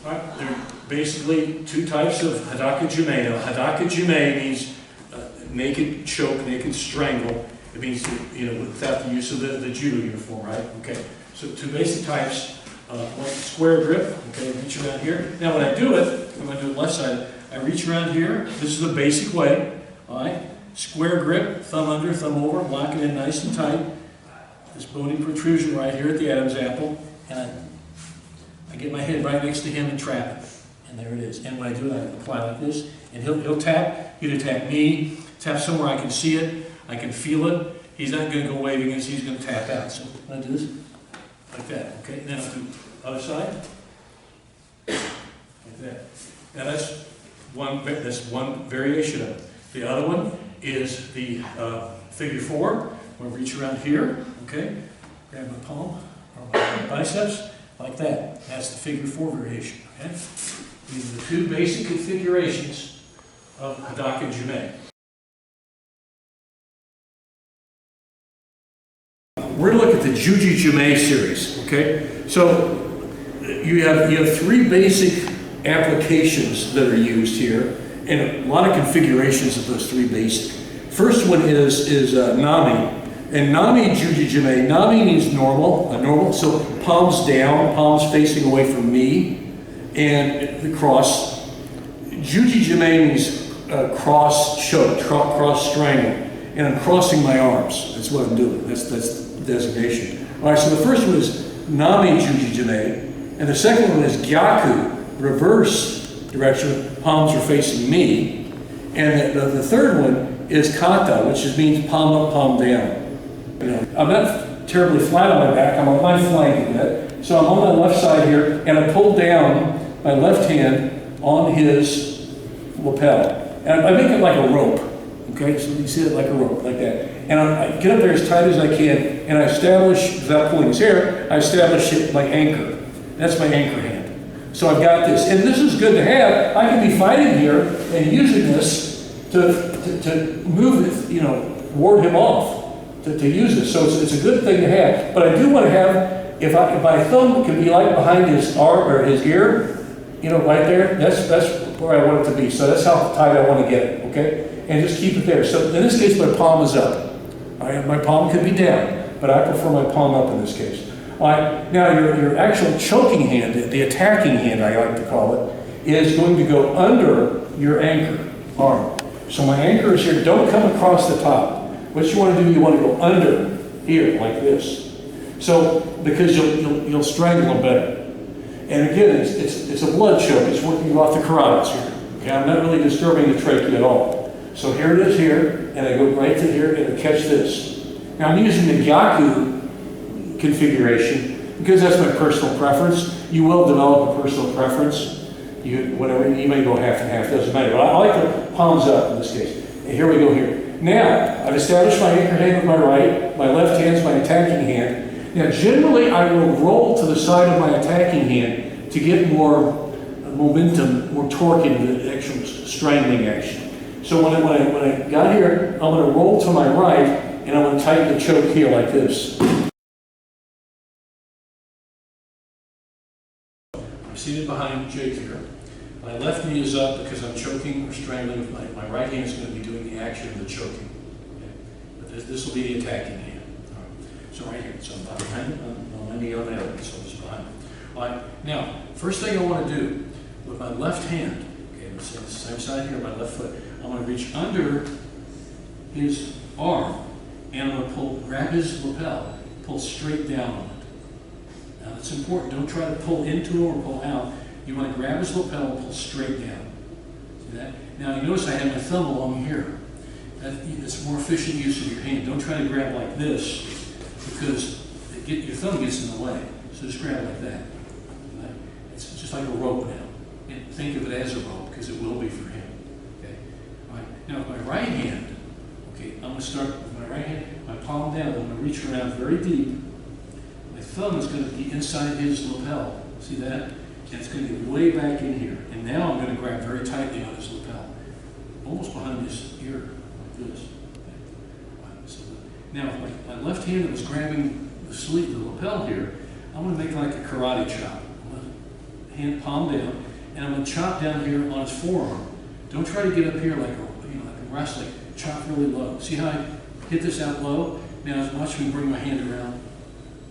All right, there are basically two types of hadaka jume. Now, hadaka jume means naked choke, naked strangle. It means, without the use of the judo uniform, right? Okay, so two basic types. One square grip, okay, reach around here. Now when I do it, I'm going to do it left side, I reach around here. This is the basic way, all right? Square grip, thumb under, thumb over, lock it in nice and tight. This bony protrusion right here at the Adam's apple, and I get my head right next to him and trap it. And there it is. And when I do it, I apply like this, and he'll tap. He'll tap me, tap somewhere I can see it, I can feel it. He's not going to go waving as he's going to tap out. So when I do this, like that, okay? And then I'll do the other side, like that. Now that's one variation of it. The other one is the figure four. I'm going to reach around here, okay? Grab my palm or my biceps, like that. That's the figure four variation, okay? These are the two basic configurations of hadaka jume. We're going to look at the Juji Jume series, okay? So you have three basic applications that are used here, and a lot of configurations of those three basic. First one is Nami, and Nami Juji Jume. Nami means normal, so palms down, palms facing away from me, and the cross. Juji Jume means cross choke, cross strangle, and I'm crossing my arms. That's what I'm doing. That's the designation. All right, so the first one is Nami Juji Jume, and the second one is Gyaku, reverse direction, palms are facing me, and the third one is Kata, which means palm up, palm down. I'm not terribly flat on my back, I'm on my flank a bit, so I'm on my left side here, and I pull down my left hand on his lapel, and I make it like a rope. Okay, so you see it like a rope, like that. And I get up there as tight as I can, and I establish, without pulling his hair, I establish it my anchor. That's my anchor hand. So I've got this, and this is good to have. I can be fighting here and using this to move it, ward him off, to use this. So it's a good thing to have. But I do want to have, if my thumb can be like behind his arm or his ear, right there, that's where I want it to be. So that's how tight I want to get it, okay? And just keep it there. So in this case, my palm is up. All right, my palm could be down, but I prefer my palm up in this case. All right, now your actual choking hand, the attacking hand I like to call it, is going to go under your anchor arm. So my anchor is here. Don't come across the top. What you want to do, you want to go under here like this. So because you'll strangle them better. And again, it's a blood choke. It's working off the carotids here. Okay, I'm not really disturbing the trachea at all. So here it is here, and I go right to here, and I catch this. Now I'm using the Gyaku configuration because that's my personal preference. You will develop a personal preference. You may go half and half, doesn't matter. But I like the palms up in this case. And here we go here. Now, I've established my anchor hand with my right, my left hand's my attacking hand. Now generally I will roll to the side of my attacking hand to get more momentum, more torque in the actual strangling action. So when I got here, I'm going to roll to my right, and I'm going to tighten the choke here like this. I'm seated behind Jake here. My left knee is up because I'm choking or strangling. My right hand is going to be doing the action of the choking. Okay? But this will be the attacking hand. All right. So right here. So I'm behind it, on my knee on the other, so I'm just behind it. All right. Now, first thing I want to do with my left hand, okay, the same side here, my left foot, I'm going to reach under his arm, and I'm going to grab his lapel, pull straight down on it. Now that's important. Don't try to pull into or pull out. You want to grab his lapel and pull straight down. See that? Now you notice I have my thumb along here. It's more efficient use of your hand. Don't try to grab like this because your thumb gets in the way. So just grab like that. Right? It's just like a rope now. And think of it as a rope because it will be for him. Now with my right hand, okay, I'm going to start with my right hand, my palm down, I'm going to reach around very deep. My thumb is going to be inside his lapel. See that? And it's going to get way back in here. And now I'm going to grab very tightly on his lapel, almost behind his ear, like this. Okay. So now with my left hand that was grabbing the sleeve, the lapel here, I'm going to make like a karate chop. hand palm down, and I'm going to chop down here on his forearm. Don't try to get up here like a wrestling. Chop really low. See how I hit this out low? Now watch me bring my hand around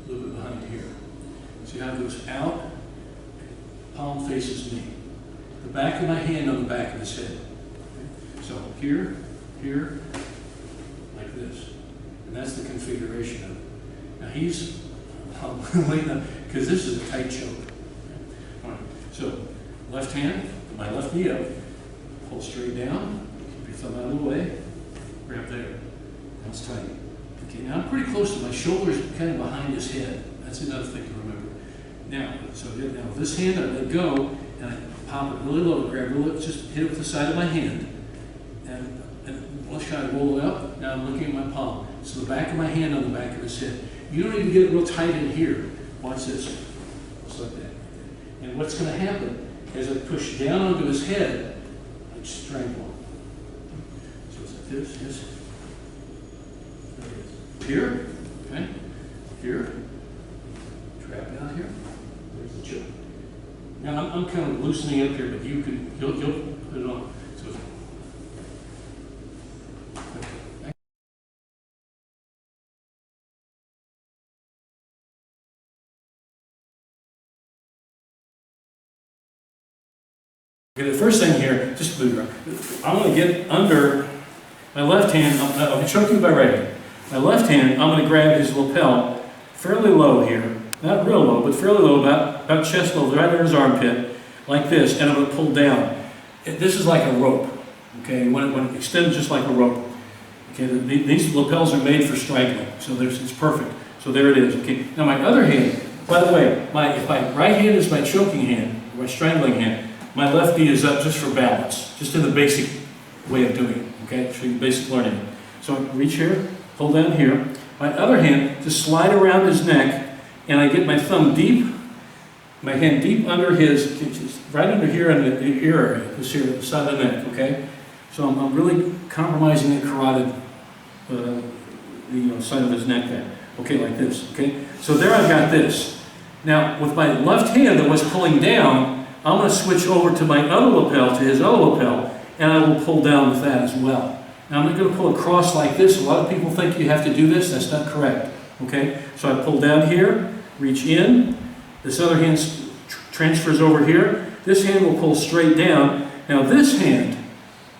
a little bit behind here. See how it goes out? Palm faces me. The back of my hand on the back of his head. Okay. So here, here, like this. And that's the configuration of it. Now he's waiting up, because this is a tight choke. Okay. All right. So left hand, put my left knee up, pull straight down, keep your thumb out of the way, grab there. Now it's tight. Okay, now I'm pretty close to my shoulders, kind of behind his head. That's another thing to remember. Now, now with this hand, I let go, and I pop it really low, grab really, just hit it with the side of my hand, and let's try to roll it up. Now I'm looking at my palm. So the back of my hand on the back of his head. You don't even get it real tight in here. Watch this. Just like that. And what's going to happen is I push down onto his head, I strangle him. So it's like this, yes. There it is. Here, okay, here, trap down here, there's the choke. Now I'm kind of loosening up here, but you'll put it on. So okay, the first thing here, just move around. I'm going to get under my left hand. I'll be choking by right hand. My left hand, I'm going to grab his lapel fairly low here. Not real low, but fairly low, about chest level, right under his armpit, like this, and I'm going to pull down. This is like a rope, okay? When it extends just like a rope. Okay, these lapels are made for strangling, so it's perfect. So there it is, okay? Now my other hand, by the way, if my right hand is my choking hand, my strangling hand, my left knee is up just for balance, just in the basic way of doing it, okay? So basic learning. So reach here, pull down here. My other hand, just slide around his neck, and I get my thumb deep, my hand deep under his, right under here in the ear area, just here, the side of the neck, okay? So I'm really compromising the carotid, the side of his neck there. Okay, like this, okay? So there I've got this. Now, with my left hand that was pulling down, I'm going to switch over to my other lapel, to his other lapel, and I will pull down with that as well. Now I'm not going to pull across like this. A lot of people think you have to do this. That's not correct. Okay? So I pull down here, reach in. This other hand transfers over here. This hand will pull straight down. Now this hand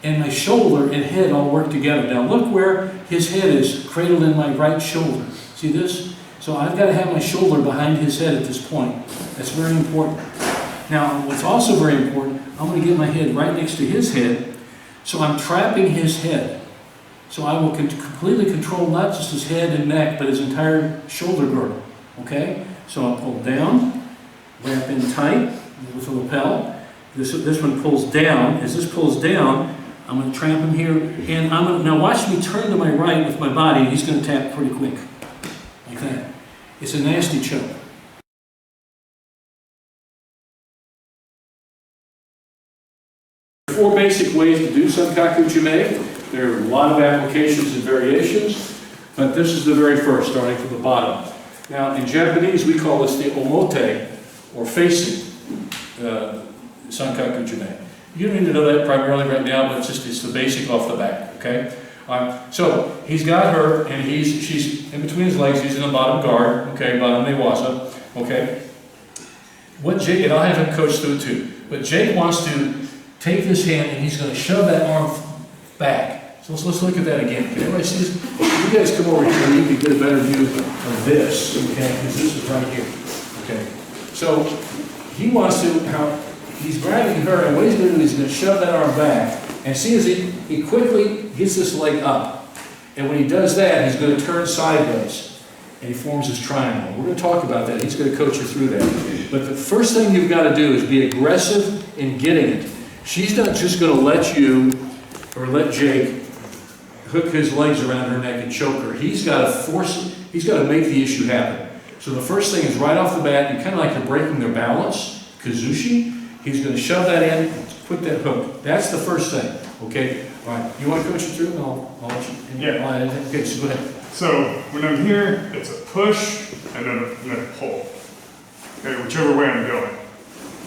and my shoulder and head all work together. Now look where his head is cradled in my right shoulder. See this? So I've got to have my shoulder behind his head at this point. That's very important. Now, what's also very important, I'm going to get my head right next to his head, so I'm trapping his head. So I will completely control not just his head and neck, but his entire shoulder girdle. Okay? So I'll pull down, wrap in tight with the lapel. This one pulls down. As this pulls down, I'm going to trap him here, and I'm going to, now watch me turn to my right with my body, and he's going to tap pretty quick, like that. It's a nasty choke. Four basic ways to do Sankaku Jume. There are a lot of applications and variations, but this is the very first, starting from the bottom. Now, in Japanese, we call this the omote, or facing Sankaku Jume. You don't need to know that primarily right now, but it's the basic off the bat, okay? So, he's got her, and she's in between his legs, he's in the bottom guard, okay, bottom Waza, okay? What Jake, and I'll have him coach through it too, but Jake wants to take this hand and he's going to shove that arm back. So let's look at that again. Can everybody see this? You guys come over here and you can get a better view of this, okay? Because this is right here, okay? So he wants to, he's grabbing her, and what he's going to do is he's going to shove that arm back. And see as he quickly gets this leg up. And when he does that, he's going to turn sideways. And he forms his triangle. We're going to talk about that. He's going to coach you through that. But the first thing you've got to do is be aggressive in getting it. She's not just going to let you, or let Jake, hook his legs around her neck and choke her. He's got to force it. He's got to make the issue happen. So the first thing is right off the bat, you kind of like you're breaking their balance, kazushi. He's going to shove that in, put that hook. That's the first thing, okay? All right, you want to coach it through? I'll let you. Yeah. Okay, so go ahead. So when I'm here, it's a push and then a pull. Okay, whichever way I'm going.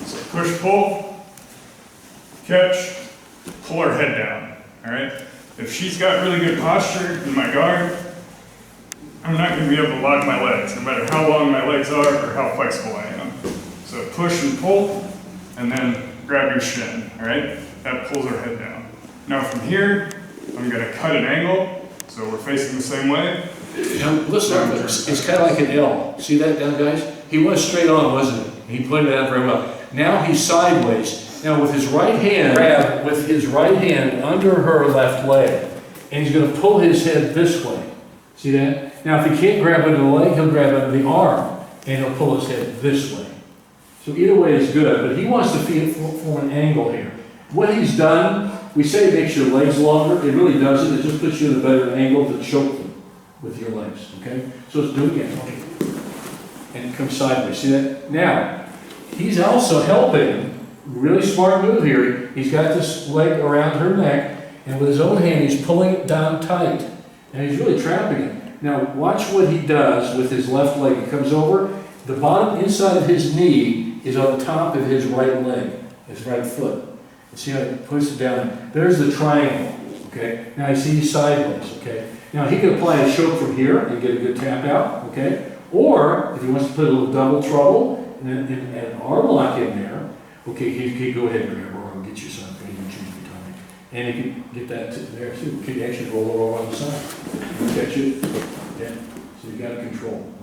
So push, pull, catch, pull her head down, all right? If she's got really good posture in my guard, I'm not going to be able to lock my legs, no matter how long my legs are or how flexible I am. So push and pull, and then grab your shin, all right? That pulls her head down. Now from here, I'm going to cut an angle, so we're facing the same way. Now, listen up, it's kind of like an L. See that down, guys? He was straight on, wasn't he? He pointed it out very well. Now he's sideways. Now with his right hand, grab with his right hand under her left leg. And he's going to pull his head this way. See that? Now if he can't grab under the leg, he'll grab under the arm. And he'll pull his head this way. So either way is good, but he wants to form an angle here. What he's done, we say it makes your legs longer. It really doesn't. It just puts you in a better angle to choke them with your legs, okay? So let's do it again, okay? And come sideways, see that? Now, he's also helping, really smart move here. He's got this leg around her neck, and with his own hand, he's pulling it down tight. And he's really trapping it. Now, watch what he does with his left leg. He comes over, the bottom inside of his knee is on the top of his right leg, his right foot. And see how he puts it down? There's the triangle, okay? Now, you see he's sideways, okay? Now, he can apply a choke from here and get a good tap out, okay? Or, if he wants to put a little double trouble and an arm lock in there, okay, he can go ahead and grab her arm, get you some, okay? You can choose your time. And he can get that to there, too. Okay, you actually roll her over on the side. You catch it, yeah. So you got to control.